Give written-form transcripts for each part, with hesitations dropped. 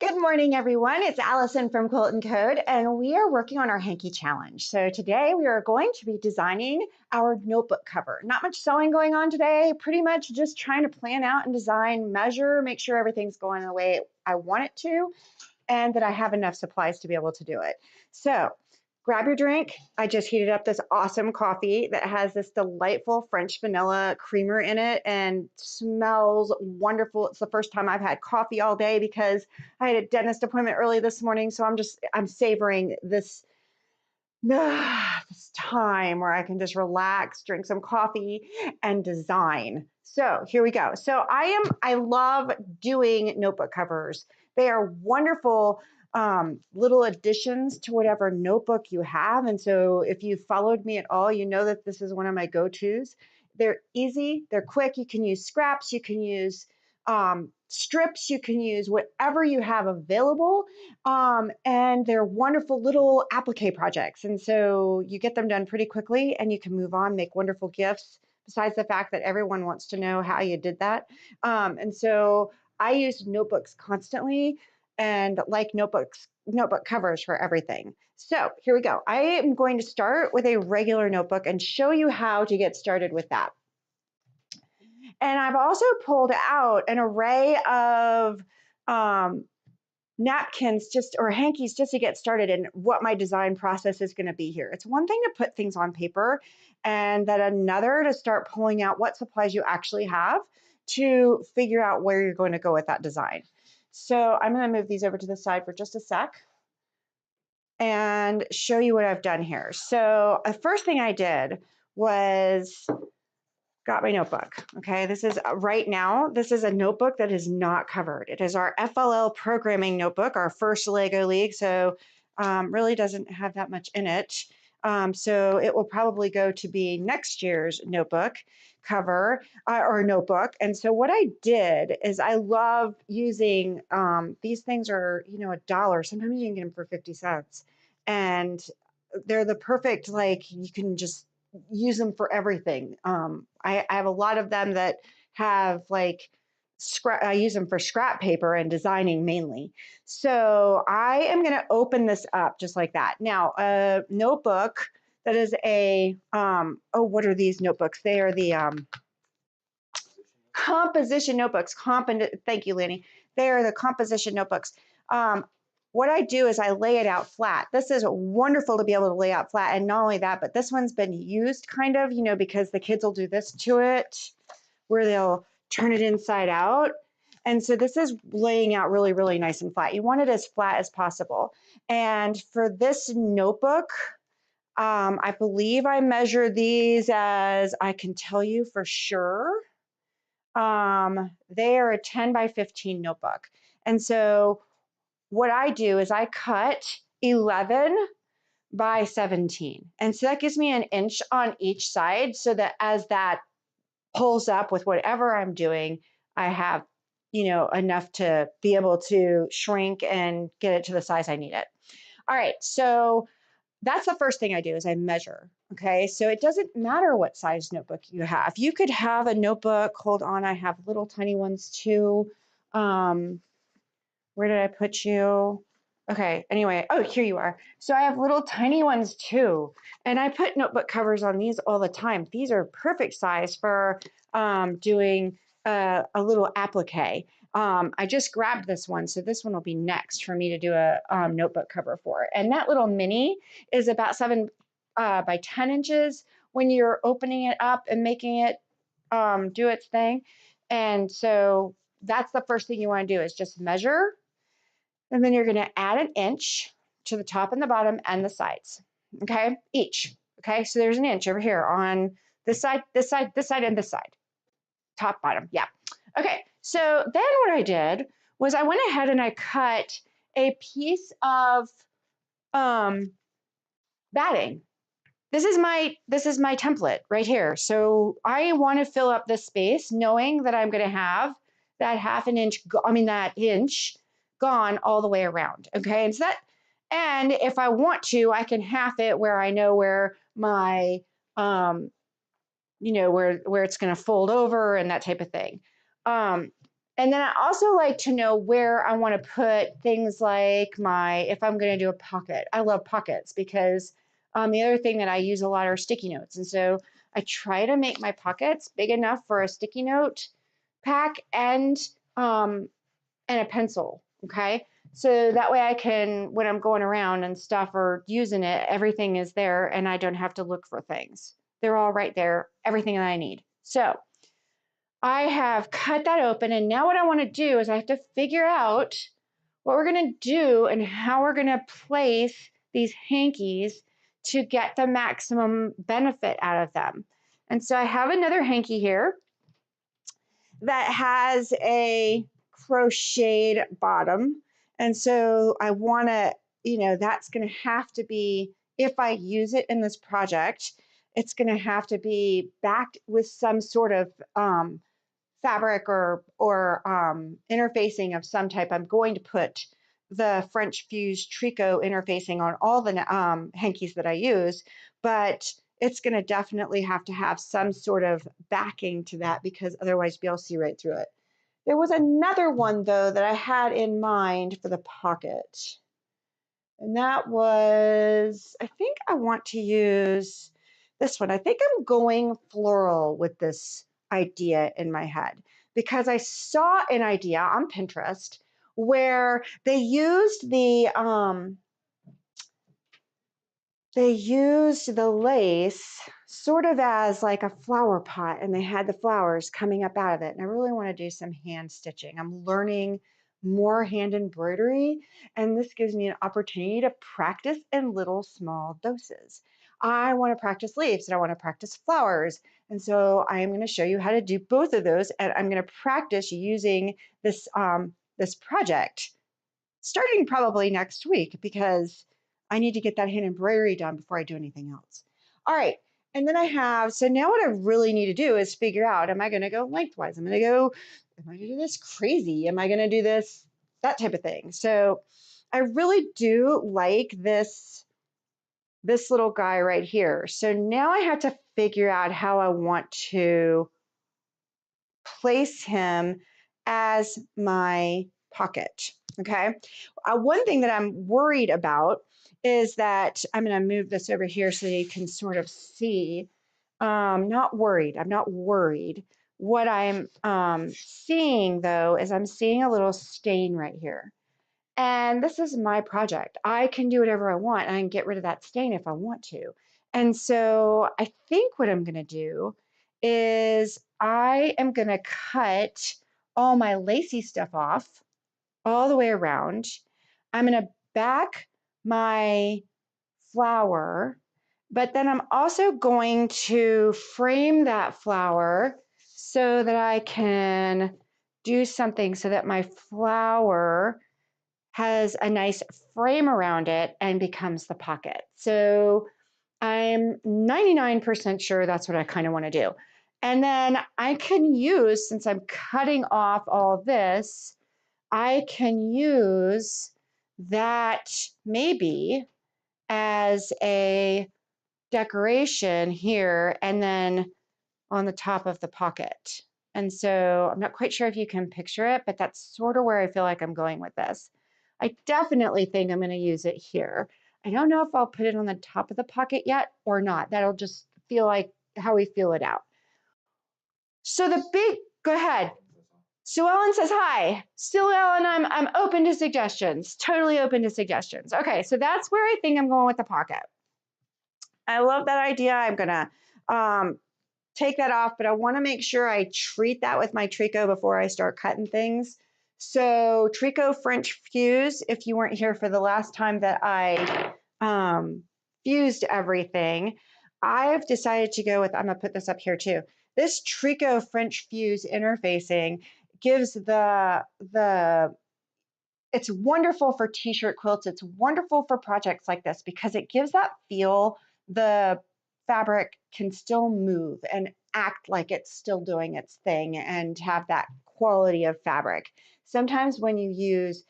Good morning, everyone. It's Allison from QuiltNCode, and we are working on our hanky challenge. So today we are going to be designing our notebook cover. Not much sewing going on today, pretty much just trying to plan out and design, measure, make sure everything's going the way I want it to, and that I have enough supplies to be able to do it. So grab your drink. I just heated up this awesome coffee that has this delightful French vanilla creamer in it and smells wonderful. It's the first time I've had coffee all day because I had a dentist appointment early this morning. So I'm savoring this time where I can just relax, drink some coffee, and design. So here we go. So I love doing notebook covers. They are wonderful little additions to whatever notebook you have. And so if you followed me at all, you know that this is one of my go-tos. They're easy, they're quick. You can use scraps, you can use strips, you can use whatever you have available. And they're wonderful little applique projects. And so you get them done pretty quickly and you can move on, make wonderful gifts, besides the fact that everyone wants to know how you did that. And so I use notebooks constantly and like notebook covers for everything. So here we go. I am going to start with a regular notebook and show you how to get started with that. And I've also pulled out an array of napkins or hankies just to get started in what my design process is going to be here. It's one thing to put things on paper and then another to start pulling out what supplies you actually have to figure out where you're going to go with that design. So I'm going to move these over to the side for just a sec and show you what I've done here. So the first thing I did was got my notebook. Okay, this is right now, this is a notebook that is not covered. It is our FLL programming notebook, our first Lego League. So really doesn't have that much in it. So it will probably go to be next year's notebook cover or notebook. And so what I did is I love using, these things are, $1. Sometimes you can get them for 50 cents. And they're the perfect, like you can just use them for everything. I have a lot of them that have like scrap. I use them for scrap paper and designing mainly. So I am going to open this up just like that. Now, a notebook that is what are these notebooks? They are the composition notebooks. Thank you, Lanny. They are the composition notebooks. What I do is I lay it out flat. This is wonderful to be able to lay out flat. And not only that, but this one's been used kind of, because the kids will do this to it where they'll turn it inside out. And so this is laying out really, really nice and flat. You want it as flat as possible. And for this notebook, I believe I measured these as, I can tell you for sure, they are a 10 by 15 notebook. And so what I do is I cut 11 by 17. And so that gives me an inch on each side so that as that pulls up with whatever I'm doing, I have, enough to be able to shrink and get it to the size I need it. All right, so that's the first thing I do is I measure. Okay, so it doesn't matter what size notebook you have. You could have a notebook, hold on, I have little tiny ones too. Where did I put you? Okay, anyway, oh, here you are. So I have little tiny ones too. And I put notebook covers on these all the time. These are perfect size for doing a little applique. I just grabbed this one, so this one will be next for me to do a notebook cover for. And that little mini is about 7 by 10 inches when you're opening it up and making it do its thing. And so that's the first thing you want to do is just measure. And then you're going to add an inch to the top and the bottom and the sides, okay, each. Okay, so there's an inch over here on this side, this side, this side, and this side, top, bottom, yeah. Okay, so then what I did was I went ahead and I cut a piece of batting. This is my template right here. So I want to fill up this space knowing that I'm going to have that that inch gone all the way around. Okay. And so and if I want to, I can half it where I know where my, where it's going to fold over and that type of thing. And then I also like to know where I want to put things like if I'm going to do a pocket. I love pockets because the other thing that I use a lot are sticky notes. And so I try to make my pockets big enough for a sticky note pack and a pencil. Okay. So that way I can, when I'm going around and stuff or using it, everything is there and I don't have to look for things. They're all right there, everything that I need. So I have cut that open, and now what I want to do is I have to figure out what we're going to do and how we're going to place these hankies to get the maximum benefit out of them. And so I have another hanky here that has a crocheted bottom. And so I want to, that's going to have to be, if I use it in this project, it's going to have to be backed with some sort of fabric or interfacing of some type. I'm going to put the French fused tricot interfacing on all the hankies that I use, but it's going to definitely have to have some sort of backing to that because otherwise you'll be able to see right through it. There was another one though that I had in mind for the pocket, and that was, I think I want to use this one. I think I'm going floral with this idea in my head because I saw an idea on Pinterest where they used the lace sort of as like a flower pot, and they had the flowers coming up out of it. And I really want to do some hand stitching. I'm learning more hand embroidery, and this gives me an opportunity to practice in little small doses. I want to practice leaves and I want to practice flowers. And so I am going to show you how to do both of those. And I'm going to practice using this, this project starting probably next week because I need to get that hand embroidery done before I do anything else. All right. And then so now what I really need to do is figure out, am I going to go lengthwise? Am I going to do this crazy? Am I going to do this, that type of thing? So I really do like this little guy right here. So now I have to figure out how I want to place him as my pocket. Okay. One thing that I'm worried about is that I'm going to move this over here so you can sort of see. Not worried. I'm not worried. What I'm seeing though is I'm seeing a little stain right here. And this is my project. I can do whatever I want and I can get rid of that stain if I want to. And so I think what I'm going to do is I am going to cut all my lacy stuff off all the way around. I'm going to back my flower, but then I'm also going to frame that flower so that I can do something so that my flower has a nice frame around it and becomes the pocket. So I'm 99% sure that's what I kind of want to do. And then I can use, since I'm cutting off all this, I can use that maybe as a decoration here and then on the top of the pocket. And so I'm not quite sure if you can picture it, but that's sort of where I feel like I'm going with this. I definitely think I'm going to use it here. I don't know if I'll put it on the top of the pocket yet or not. That'll just feel like how we feel it out. So go ahead. Sue Ellen says hi. Sue Ellen, I'm open to suggestions. Totally open to suggestions. Okay, so that's where I think I'm going with the pocket. I love that idea. I'm going to take that off, but I want to make sure I treat that with my tricot before I start cutting things. So tricot French fuse, if you weren't here for the last time that I fused everything, I've decided to go with, I'm going to put this up here too. This tricot French fuse interfacing gives it's wonderful for t-shirt quilts. It's wonderful for projects like this because it gives that feel. The fabric can still move and act like it's still doing its thing and have that quality of fabric. Sometimes when you use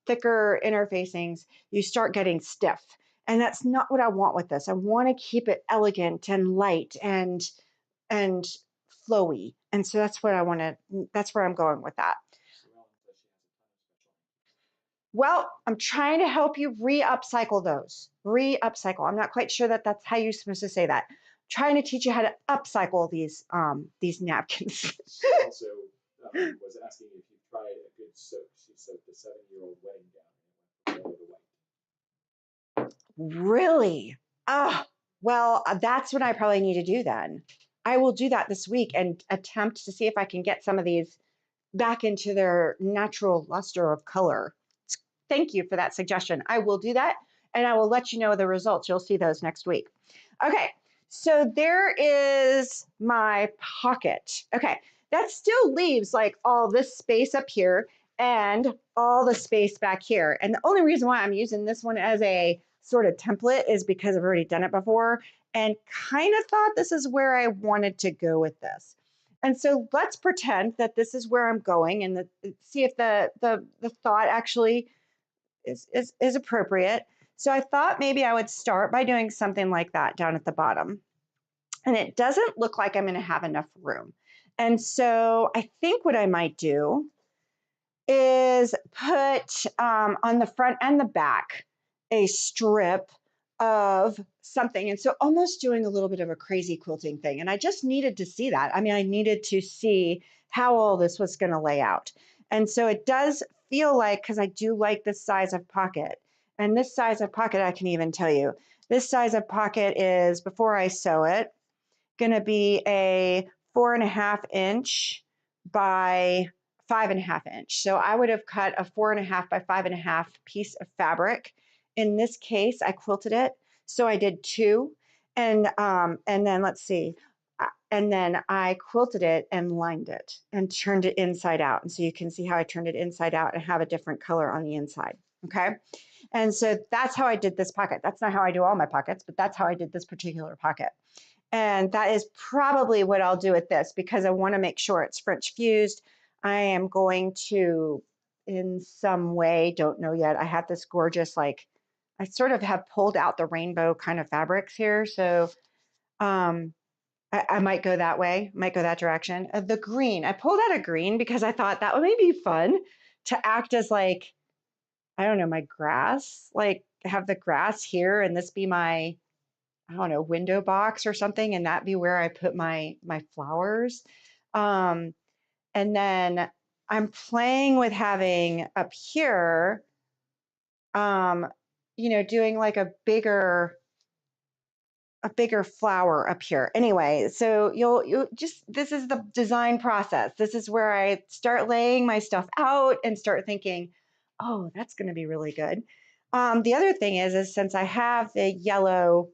thicker interfacings, you start getting stiff. And that's not what I want with this. I want to keep it elegant and light and flowy. And so that's what I want to, that's where I'm going with that. Well, I'm trying to help you re-upcycle those. Re-upcycle. I'm not quite sure that that's how you're supposed to say that. I'm trying to teach you how to upcycle these napkins. Also, was asking if you tried a good soak. She soaked a 7-year-old wedding gown and went to Really? Ah, well, that's what I probably need to do then. I will do that this week and attempt to see if I can get some of these back into their natural luster of color. Thank you for that suggestion. I will do that and I will let you know the results. You'll see those next week. Okay, so there is my pocket. Okay, that still leaves like all this space up here and all the space back here. And the only reason why I'm using this one as a sort of template is because I've already done it before and kind of thought this is where I wanted to go with this. And so let's pretend that this is where I'm going and see if the thought actually is appropriate. So I thought maybe I would start by doing something like that down at the bottom. And it doesn't look like I'm going to have enough room. And so I think what I might do is put on the front and the back a strip of something. And so almost doing a little bit of a crazy quilting thing. And I just needed to see that. I mean, I needed to see how all this was going to lay out. And so it does feel like, because I do like this size of pocket. And this size of pocket, I can even tell you, this size of pocket is, before I sew it, going to be a 4.5 inch by 5.5 inch. So I would have cut a 4.5 by 5.5 piece of fabric. In this case, I quilted it. So I did 2. And then let's see. And then I quilted it and lined it and turned it inside out. And so you can see how I turned it inside out and have a different color on the inside. Okay. And so that's how I did this pocket. That's not how I do all my pockets, but that's how I did this particular pocket. And that is probably what I'll do with this because I want to make sure it's French fused. I am going to, in some way, don't know yet. I have this gorgeous, like, I sort of have pulled out the rainbow kind of fabrics here. So I might go that way, might go that direction. The green, I pulled out a green because I thought that would maybe be fun to act as like, I don't know, my grass, like have the grass here and this be my, I don't know, window box or something, and that be where I put my flowers. And then I'm playing with having up here, doing like a bigger flower up here. Anyway, so you'll just, this is the design process. This is where I start laying my stuff out and start thinking, oh, that's going to be really good. The other thing is since I have the yellow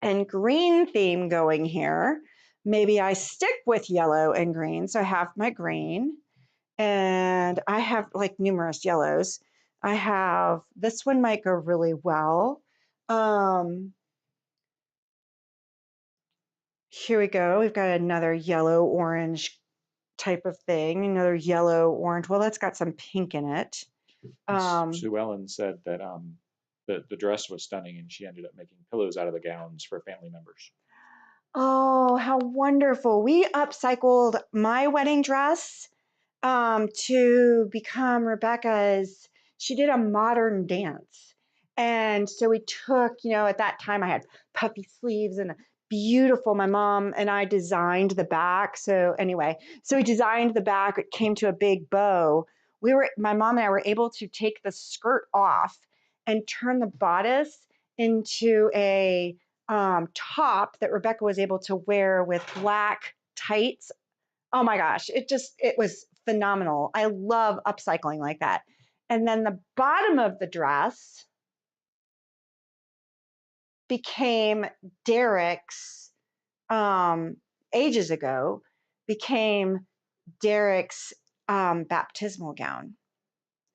and green theme going here, maybe I stick with yellow and green. So I have my green and I have like numerous yellows. I have, this one might go really well. Here we go. We've got another yellow orange type of thing, another yellow orange. Well, that's got some pink in it. Sue Ellen said that the dress was stunning and she ended up making pillows out of the gowns for family members. Oh, how wonderful. We upcycled my wedding dress to become Rebecca's. She did a modern dance. And so we took, at that time I had puffy sleeves and beautiful, my mom and I designed the back. So anyway, so we designed the back, it came to a big bow. My mom and I were able to take the skirt off and turn the bodice into a top that Rebecca was able to wear with black tights. Oh my gosh, it was phenomenal. I love upcycling like that. And then the bottom of the dress became Derek's, ages ago, became Derek's baptismal gown.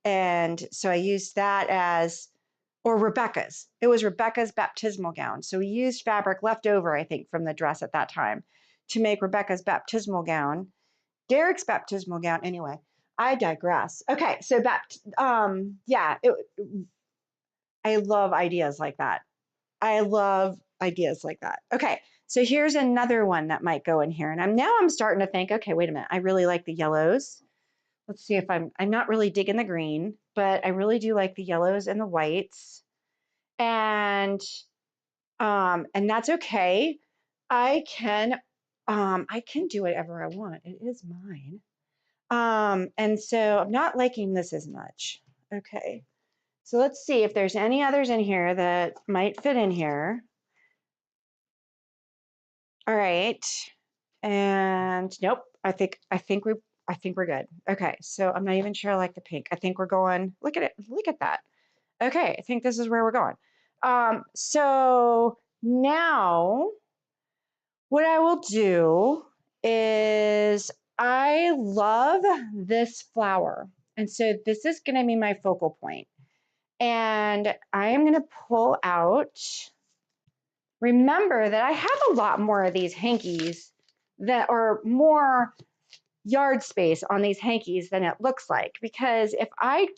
And so I used that as, or Rebecca's. It was Rebecca's baptismal gown. So we used fabric left over, I think, from the dress at that time to make Rebecca's baptismal gown. Derek's baptismal gown. Anyway, I digress. Okay, so I love ideas like that. I love ideas like that. Okay, So here's another one that might go in here. And now I'm starting to think, okay, wait a minute. I really like the yellows. Let's see if I'm not really digging the green, but I really do like the yellows and the whites. And that's okay. I can do whatever I want. It is mine. And so I'm not liking this as much. Okay. So let's see if there's any others in here that might fit in here. All right. And nope, I think we're good. Okay. So I'm not even sure I like the pink. I think we're going, look at it. Look at that. Okay. I think this is where we're going. So now what I will do is I love this flower. And so this is going to be my focal point. And I am going to pull out, remember that I have a lot more of these hankies that are more yard space on these hankies than it looks like. Because if I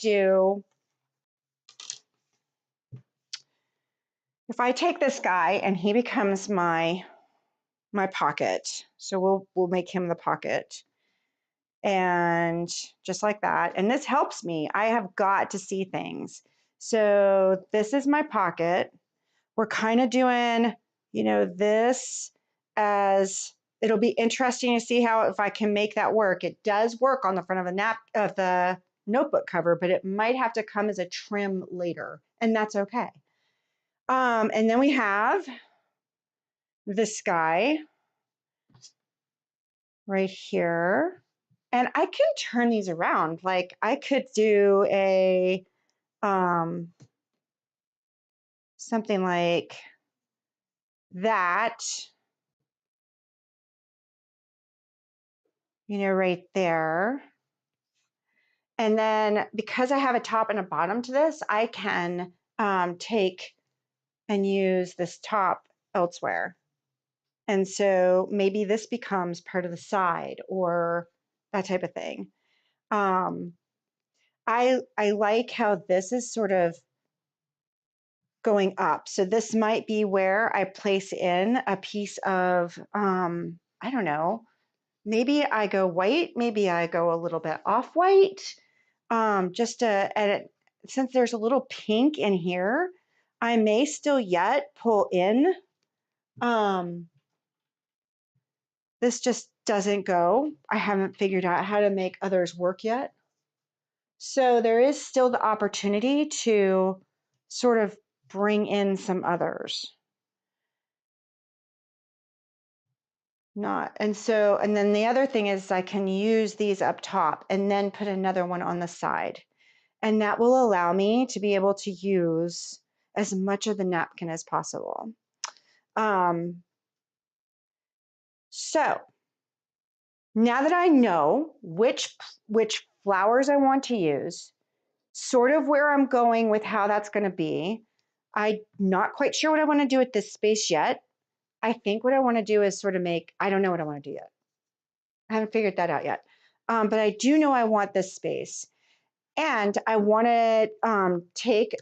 take this guy and he becomes my pocket, so we'll make him the pocket. And just like that. And this helps me. I have got to see things. So this is my pocket. We're kind of doing, this as it'll be interesting to see how if I can make that work. It does work on the front of the notebook cover, but it might have to come as a trim later, and that's okay. And then we have the sky right here. And I can turn these around. Like I could do a something like that, right there. And then because I have a top and a bottom to this, I can take and use this top elsewhere. And so maybe this becomes part of the side or that type of thing. I like how this is sort of going up. So this might be where I place in a piece of, I don't know, maybe I go white, maybe I go a little bit off white, just to edit. Since there's a little pink in here, I may still yet pull in. This just doesn't go. I haven't figured out how to make others work yet. So there is still the opportunity to sort of bring in some others. And then the other thing is I can use these up top and then put another one on the side. And that will allow me to be able to use as much of the napkin as possible. So now that I know which flowers I want to use, sort of where I'm going with how that's going to be, I'm not quite sure what I want to do with this space yet. I think what I want to do is sort of I don't know what I want to do yet. I haven't figured that out yet. But I do know I want this space. And I want to take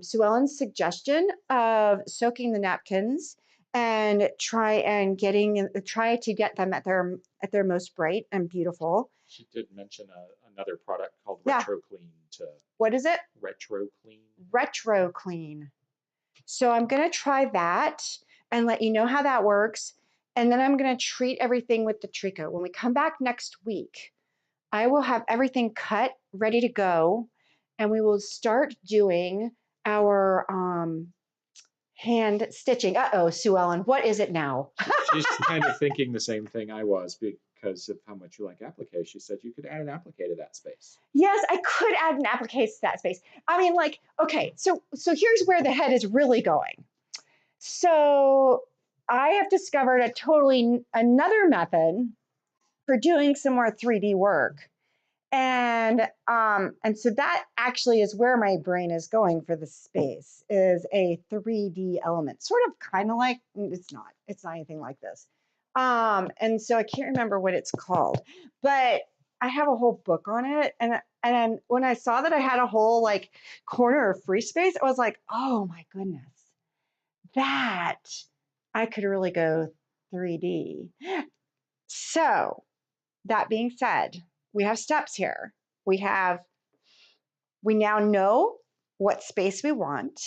Sue Ellen's suggestion of soaking the napkins and try to get them at their most bright and beautiful. She did mention another product called Yeah. Retro Clean. What is it? Retro Clean. Retro Clean. So I'm going to try that and let you know how that works. And then I'm going to treat everything with the Trico. When we come back next week, I will have everything cut, ready to go, and we will start doing our hand stitching. Uh-oh, Sue Ellen, what is it now? She's kind of thinking the same thing I was because of how much you like applique. She said you could add an applique to that space. Yes, I could add an applique to that space. I mean, like, okay, so here's where the head is really going. So I have discovered another method for doing some more 3D work. And so that actually is where my brain is going for the space, is a 3D element, sort of kind of like, it's not anything like this. And so I can't remember what it's called, but I have a whole book on it. And when I saw that I had a whole like corner of free space, I was like, oh my goodness, that I could really go 3D. So that being said, we have steps here. We now know what space we want.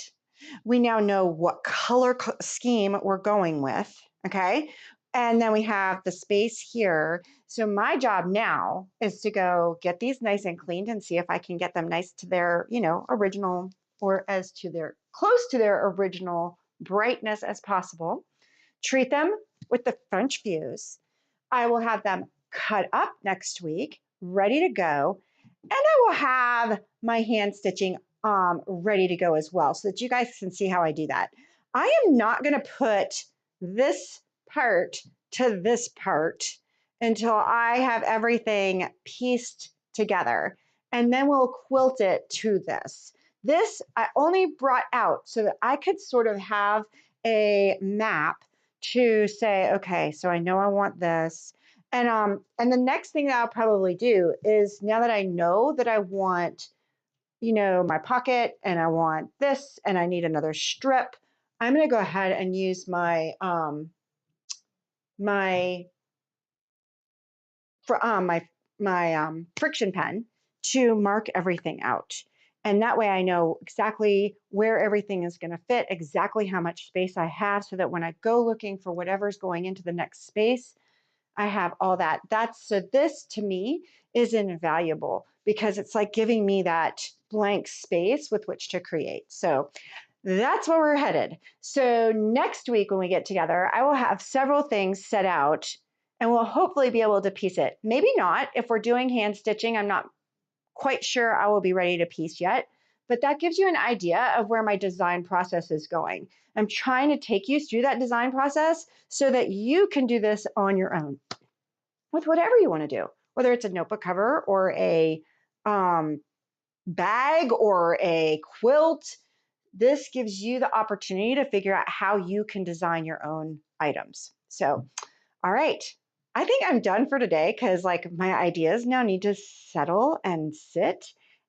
We now know what color scheme we're going with, okay? And then we have the space here. So my job now is to go get these nice and cleaned and see if I can get them nice to their, original, or as to their close to their original brightness as possible. Treat them with the French views. I will have them cut up next week, ready to go. And I will have my hand stitching ready to go as well, so that you guys can see how I do that. I am not going to put this part to this part until I have everything pieced together. And then we'll quilt it to this. This I only brought out so that I could sort of have a map to say, okay, so I know I want this. And the next thing that I'll probably do is, now that I know that I want, my pocket, and I want this, and I need another strip, I'm going to go ahead and use my friction pen to mark everything out. And that way I know exactly where everything is going to fit, exactly how much space I have, so that when I go looking for whatever's going into the next space, I have all that. So this to me is invaluable, because it's like giving me that blank space with which to create. So that's where we're headed. So next week when we get together, I will have several things set out, and we'll hopefully be able to piece it. Maybe not. If we're doing hand stitching, I'm not quite sure I will be ready to piece yet, but that gives you an idea of where my design process is going. I'm trying to take you through that design process so that you can do this on your own with whatever you want to do, whether it's a notebook cover or a bag or a quilt. This gives you the opportunity to figure out how you can design your own items. So, all right. I think I'm done for today, because my ideas now need to settle and sit.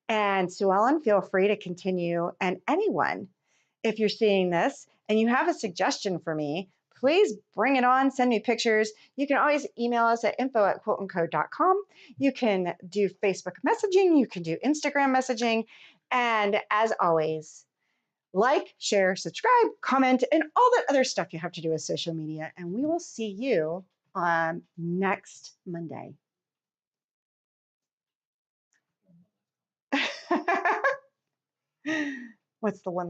And Sue Ellen, feel free to continue. And anyone, if you're seeing this and you have a suggestion for me, please bring it on. Send me pictures. You can always email us at info@QuiltNCode.com. You can do Facebook messaging. You can do Instagram messaging. And as always, like, share, subscribe, comment, and all that other stuff you have to do with social media. And we will see you on next Monday. What's the one?